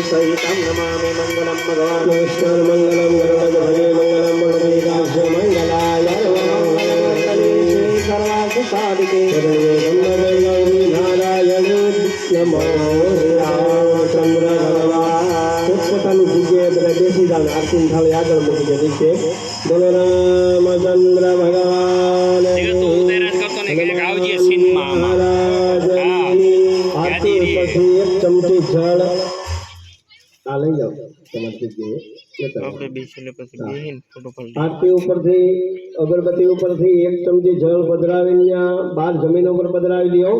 सहितं नमामि मंगलम भगवान विष्णु मंगलम गरुड़ध्वजे मंगलम मंगलम मंगलाय श्री सर्वार्थ साधिके नारायण नमो रामचंद्र भगवान પોતાની જગ્યાએ બધા બેસી જાવ આરતી થાળી આગળ મૂકી દે નીચે બોલો રામચંદ્ર ભગવાન આવજે સીનમાં આરતી પછી એક ચમચી જળ આ લઈ જાઓ તમારી જગ્યાએ આપણે બેસીને પછી બેહીન ફોટો પાડી આરતી ઉપરથી અગરબત્તી ઉપરથી એક ચમચી જળ પધરાવીને બહાર જમીન ઉપર પધરાવી દો।